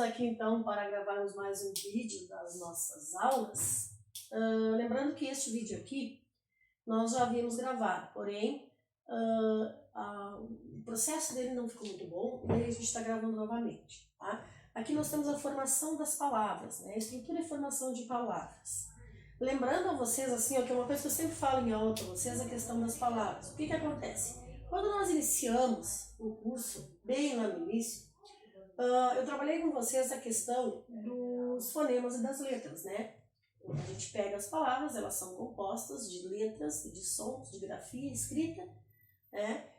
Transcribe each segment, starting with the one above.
aqui então para gravarmos mais um vídeo das nossas aulas. Lembrando que este vídeo aqui nós já havíamos gravado, porém o processo dele não ficou muito bom e a gente está gravando novamente. Tá? Aqui nós temos a formação das palavras, né? Estrutura e formação de palavras. Lembrando a vocês, assim, ó, que é uma coisa que eu sempre falo em aula para vocês, a questão das palavras. O que acontece? Quando nós iniciamos o curso, bem lá no início, eu trabalhei com vocês a questão dos fonemas e das letras, né? A gente pega as palavras, elas são compostas de letras, de sons, de grafia, escrita, né?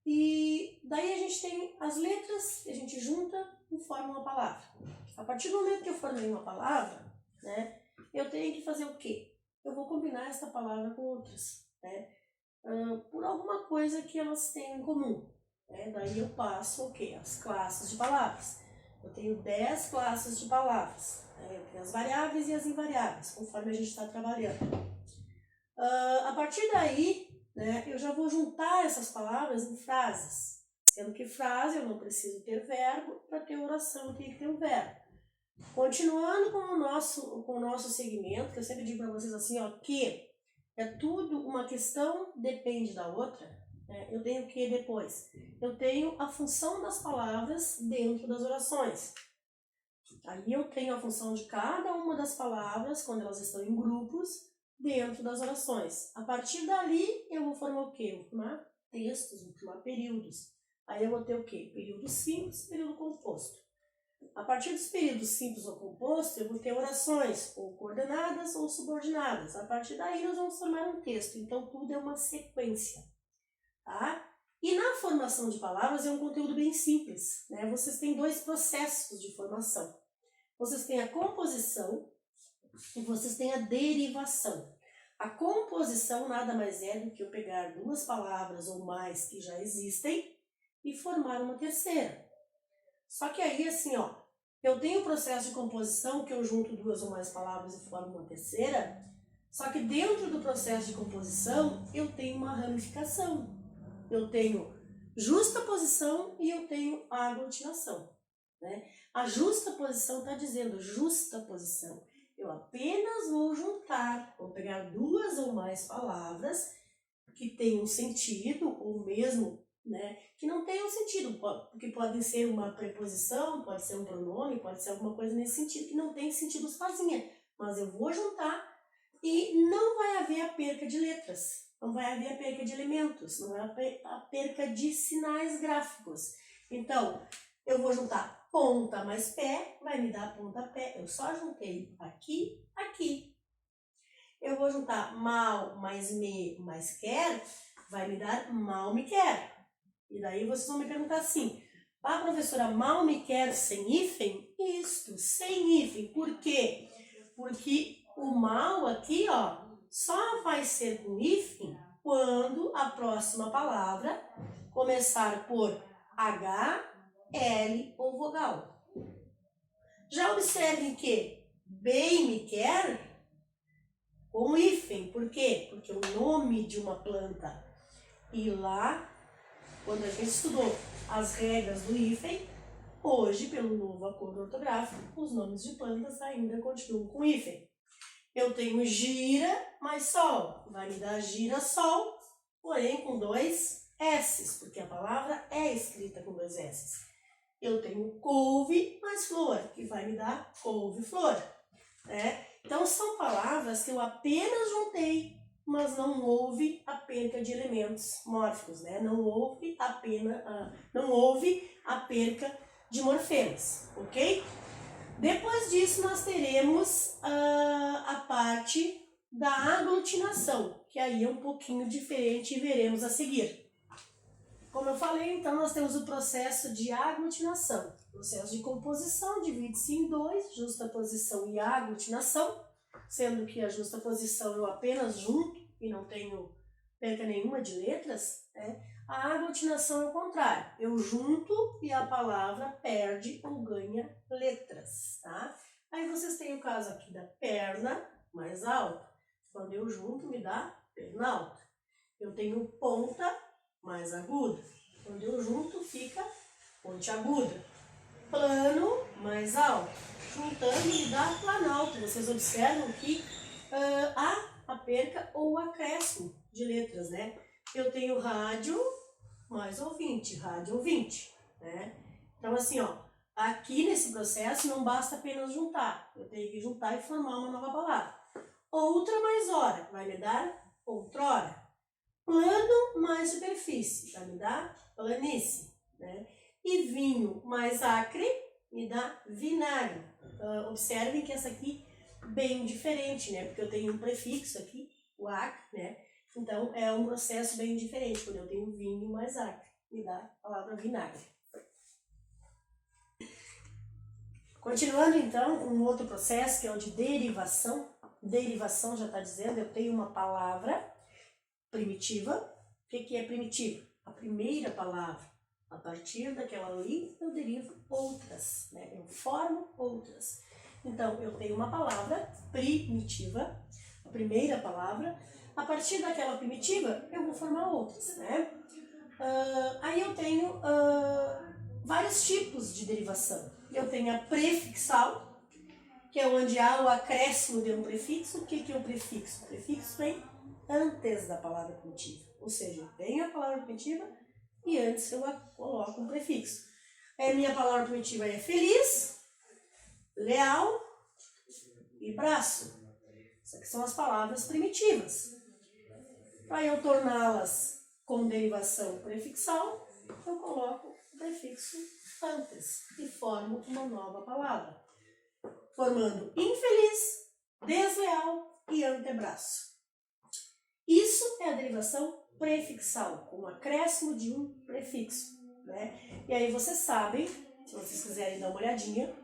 E daí a gente tem as letras que a gente junta e forma uma palavra. A partir do momento que eu formei uma palavra, né, eu tenho que fazer o quê? Eu vou combinar essa palavra com outras, né? Por alguma coisa que elas tenham em comum. Daí eu passo o quê? As classes de palavras. Eu tenho 10 classes de palavras. Eu tenho as variáveis e as invariáveis, conforme a gente está trabalhando. A partir daí, né, eu já vou juntar essas palavras em frases. Sendo que frase eu não preciso ter verbo, para ter oração eu tenho que ter um verbo. Continuando com o nosso segmento, que eu sempre digo para vocês assim, ó, que é tudo uma questão, depende da outra. Eu tenho o que depois? Eu tenho a função das palavras dentro das orações. Aí eu tenho a função de cada uma das palavras, quando elas estão em grupos, dentro das orações. A partir dali, eu vou formar o quê? Eu vou formar textos, vou formar períodos. Aí eu vou ter o quê? Período simples, período composto. A partir dos períodos simples ou composto, eu vou ter orações, ou coordenadas ou subordinadas. A partir daí, nós vamos formar um texto. Então, tudo é uma sequência. Tá? E na formação de palavras é um conteúdo bem simples, né? Vocês têm dois processos de formação. Vocês têm a composição e vocês têm a derivação. A composição nada mais é do que eu pegar duas palavras ou mais que já existem e formar uma terceira. Só que aí, assim, ó, eu tenho o processo de composição que eu junto duas ou mais palavras e formo uma terceira, só que dentro do processo de composição eu tenho uma ramificação. Eu tenho justaposição e eu tenho aglutinação, né? A justaposição está dizendo justaposição. Eu apenas vou juntar, vou pegar duas ou mais palavras que tenham sentido, ou mesmo, né, que não tenham sentido, porque podem ser uma preposição, pode ser um pronome, pode ser alguma coisa nesse sentido que não tem sentido sozinha. Mas eu vou juntar e não vai haver a perca de letras, não vai haver a perca de elementos, não vai haver a perca de sinais gráficos. Então, eu vou juntar ponta mais pé, vai me dar pontapé. Eu só juntei aqui, aqui. Eu vou juntar mal mais me mais quer, vai me dar mal me quer. E daí vocês vão me perguntar assim, professora, mal me quer sem hífen? Isto, sem hífen. Por quê? Porque o mal aqui, ó, só vai ser com hífen quando a próxima palavra começar por H, L ou vogal. Já observem que bem me quer com hífen. Por quê? Porque o nome de uma planta. E lá, quando a gente estudou as regras do hífen, hoje, pelo novo acordo ortográfico, os nomes de plantas ainda continuam com hífen. Eu tenho gira mais sol, vai me dar girassol, porém com dois S's, porque a palavra é escrita com dois S's. Eu tenho couve mais flor, que vai me dar couve-flor, né? Então, são palavras que eu apenas juntei, mas não houve a perca de elementos mórficos, né? Não houve a perca de morfemas, ok? Depois disso, nós teremos a parte da aglutinação, que aí é um pouquinho diferente e veremos a seguir. Como eu falei, então, nós temos o processo de aglutinação. O processo de composição divide-se em dois, justaposição e aglutinação, sendo que a justaposição eu apenas junto e não tenho perca nenhuma de letras, né? A aglutinação é o contrário, eu junto e a palavra perde ou ganha letras, tá? Aí vocês têm o caso aqui da perna mais alta, quando eu junto me dá perna alta. Eu tenho ponta mais aguda. Quando eu junto, fica ponte aguda. plano mais alto. Juntando me dá planalto. Vocês observam que há a perca ou o acréscimo de letras, né? Eu tenho rádio mais ouvinte, rádio ouvinte, né? Então assim, ó, aqui nesse processo não basta apenas juntar. Eu tenho que juntar e formar uma nova palavra. Outra mais hora vai me dar outrora. Plano mais superfície vai me dar planície, né? E vinho mais acre me dá vinagre. Observem que essa aqui é bem diferente, né? Porque eu tenho um prefixo aqui, o acre, né? Então é um processo bem diferente. Quando eu tenho vinho mais acre, me dá a palavra vinagre. Continuando então, um outro processo que é o de derivação. Derivação já está dizendo, eu tenho uma palavra primitiva. O que é primitiva? A primeira palavra. A partir daquela ali, eu derivo outras, né? Eu formo outras. Então, eu tenho uma palavra primitiva, a primeira palavra. A partir daquela primitiva, eu vou formar outras, né? Aí eu tenho vários tipos de derivação. Eu tenho a prefixal, que é onde há o acréscimo de um prefixo. O que é o prefixo? O prefixo vem antes da palavra primitiva. Ou seja, vem a palavra primitiva e antes eu coloco um prefixo. A minha palavra primitiva é feliz, leal e braço. Essas aqui são as palavras primitivas. Para eu torná-las com derivação prefixal, eu coloco o prefixo antes e formo uma nova palavra, formando infeliz, desleal e antebraço. Isso é a derivação prefixal, com o acréscimo de um prefixo, né? E aí vocês sabem, se vocês quiserem dar uma olhadinha,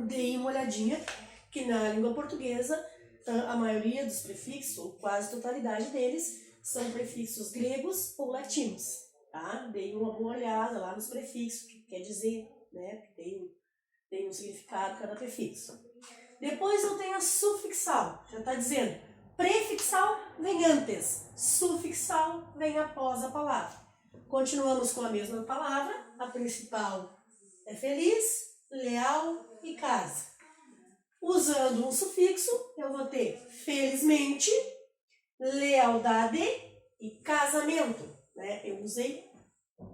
deem uma olhadinha, que na língua portuguesa a maioria dos prefixos, ou quase a totalidade deles, são prefixos gregos ou latinos, tá? Deem uma boa olhada lá nos prefixos, o que quer dizer, né? Tem um significado cada prefixo. Depois eu tenho a sufixal, já está dizendo, prefixal vem antes, sufixal vem após a palavra. Continuamos com a mesma palavra, a principal é feliz, leal e casa. Usando um sufixo, eu vou ter felizmente, lealdade e casamento, né? Eu usei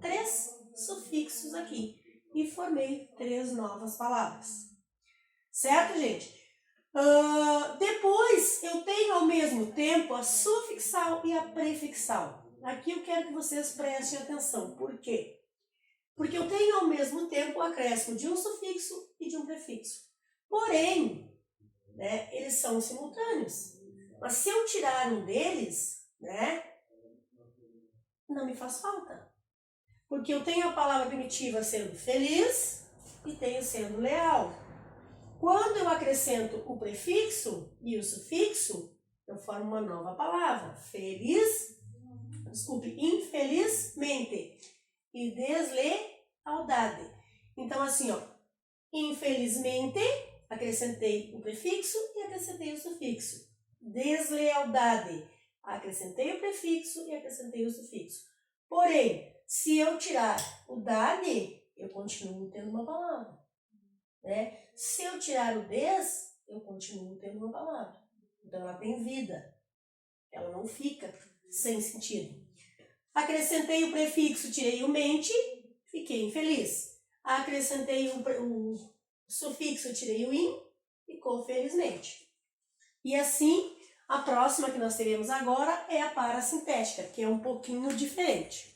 3 sufixos aqui e formei 3 novas palavras. Certo, gente? Depois eu tenho ao mesmo tempo a sufixal e a prefixal. Aqui eu quero que vocês prestem atenção. Por quê? Porque eu tenho ao mesmo tempo o acréscimo de um sufixo e de um prefixo. Porém, né, eles são simultâneos. Mas se eu tirar um deles, né, não me faz falta. Porque eu tenho a palavra primitiva sendo feliz e tenho sendo leal. Quando eu acrescento o prefixo e o sufixo, eu formo uma nova palavra. Infelizmente e deslealdade. Então assim, ó, infelizmente, acrescentei o prefixo e acrescentei o sufixo. Deslealdade, acrescentei o prefixo e acrescentei o sufixo. Porém, se eu tirar o dade, eu continuo tendo uma palavra, né? Se eu tirar o des, eu continuo tendo uma palavra. Então ela tem vida, ela não fica sem sentido. Acrescentei o prefixo, tirei o mente, fiquei infeliz. Acrescentei o sufixo, tirei o in, ficou felizmente. E assim, a próxima que nós teremos agora é a parasintética, que é um pouquinho diferente.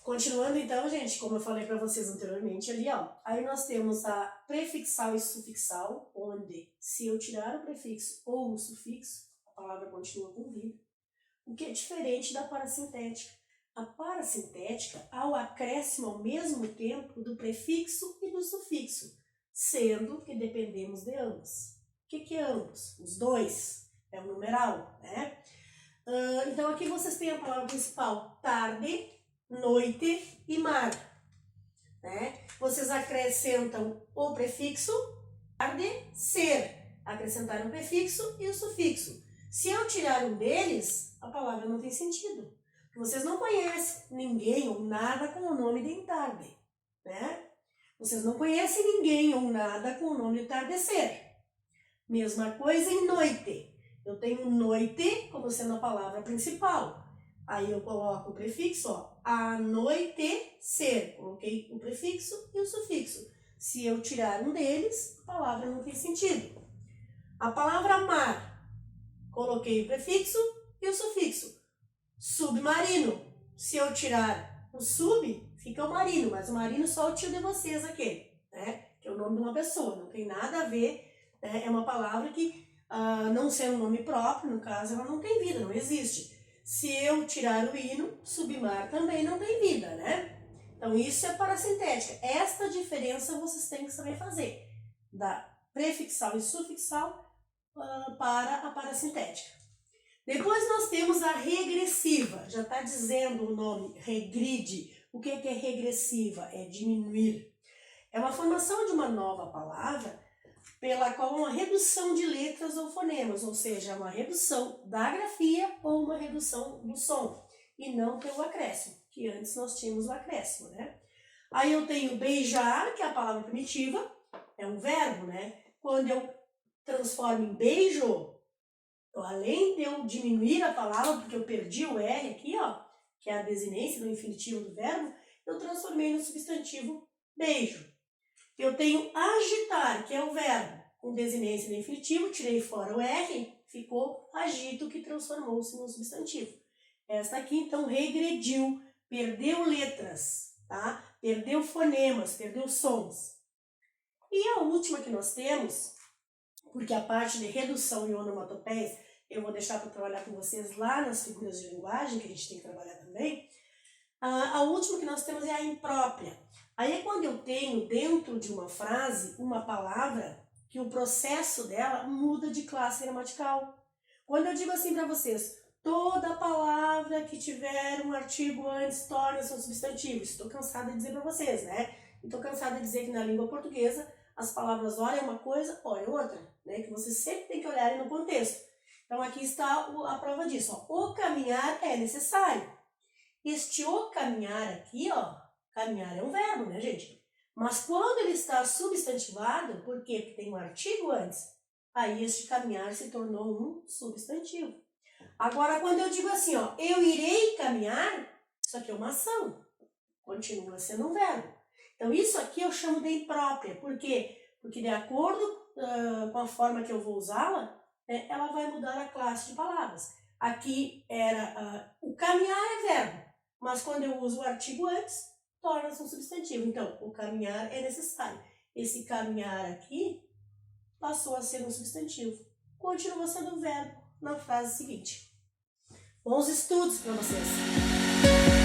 Continuando então, gente, como eu falei para vocês anteriormente ali, ó, aí nós temos a prefixal e sufixal, onde se eu tirar o prefixo ou o sufixo, a palavra continua com vida. O que é diferente da parasintética. A parasintética há o acréscimo ao mesmo tempo do prefixo e do sufixo, sendo que dependemos de ambos. O que é ambos? Os dois. É o numeral, né? Então aqui vocês têm a palavra principal, tarde, noite e mar, né? Vocês acrescentam o prefixo, tarde, ser. Acrescentaram o prefixo e o sufixo. Se eu tirar um deles, a palavra não tem sentido. Vocês não conhecem ninguém ou nada com o nome de tarde, né? Vocês não conhecem ninguém ou nada com o nome entardecer. Mesma coisa em noite. Eu tenho noite como sendo a palavra principal. Aí eu coloco o prefixo, ó, anoitecer. Coloquei o prefixo e o sufixo. Se eu tirar um deles, a palavra não tem sentido. A palavra mar, coloquei o prefixo e o sufixo. Submarino. Se eu tirar o sub, fica o marino, mas o marino só o tio de vocês aqui, né? Que é o nome de uma pessoa, não tem nada a ver, né? É uma palavra que, não sendo um nome próprio, no caso, ela não tem vida, não existe. Se eu tirar o hino, submar também não tem vida, né? Então isso é parasintética. Esta diferença vocês têm que saber fazer, da prefixal e sufixal para a parasintética. Depois nós temos a regressiva, já está dizendo o nome, regride. O que é regressiva? É diminuir. É uma formação de uma nova palavra pela qual uma redução de letras ou fonemas, ou seja, uma redução da grafia ou uma redução do som, e não pelo acréscimo, que antes nós tínhamos o acréscimo, né? Aí eu tenho beijar, que é a palavra primitiva, é um verbo, né? Quando eu transformo em beijo, além de eu diminuir a palavra, porque eu perdi o R aqui, ó, que é a desinência do infinitivo do verbo, eu transformei no substantivo beijo. Eu tenho agitar, que é o verbo, com desinência do infinitivo, tirei fora o R, ficou agito, que transformou-se no substantivo. Esta aqui, então, regrediu, perdeu letras, tá? Perdeu fonemas, perdeu sons. E a última que nós temos, porque a parte de redução e onomatopeias eu vou deixar para trabalhar com vocês lá nas figuras de linguagem, que a gente tem que trabalhar também. A última que nós temos é a imprópria. Aí é quando eu tenho dentro de uma frase uma palavra que o processo dela muda de classe gramatical. Quando eu digo assim para vocês, toda palavra que tiver um artigo antes torna-se um substantivo. Estou cansada de dizer para vocês, né? Estou cansada de dizer que na língua portuguesa as palavras ora é uma coisa, ora é outra, né? Que vocês sempre têm que olhar no contexto. Então aqui está a prova disso, ó. O caminhar é necessário. Este o caminhar aqui, ó, caminhar é um verbo, né, gente? Mas quando ele está substantivado, por quê? Porque tem um artigo antes, aí este caminhar se tornou um substantivo. Agora, quando eu digo assim, ó, eu irei caminhar, isso aqui é uma ação, continua sendo um verbo. Então, isso aqui eu chamo de imprópria. Por quê? Porque de acordo com a forma que eu vou usá-la, ela vai mudar a classe de palavras. Aqui era o caminhar é verbo, mas quando eu uso o artigo antes, torna-se um substantivo. Então, o caminhar é necessário. Esse caminhar aqui passou a ser um substantivo. Continua sendo um verbo na frase seguinte. Bons estudos para vocês!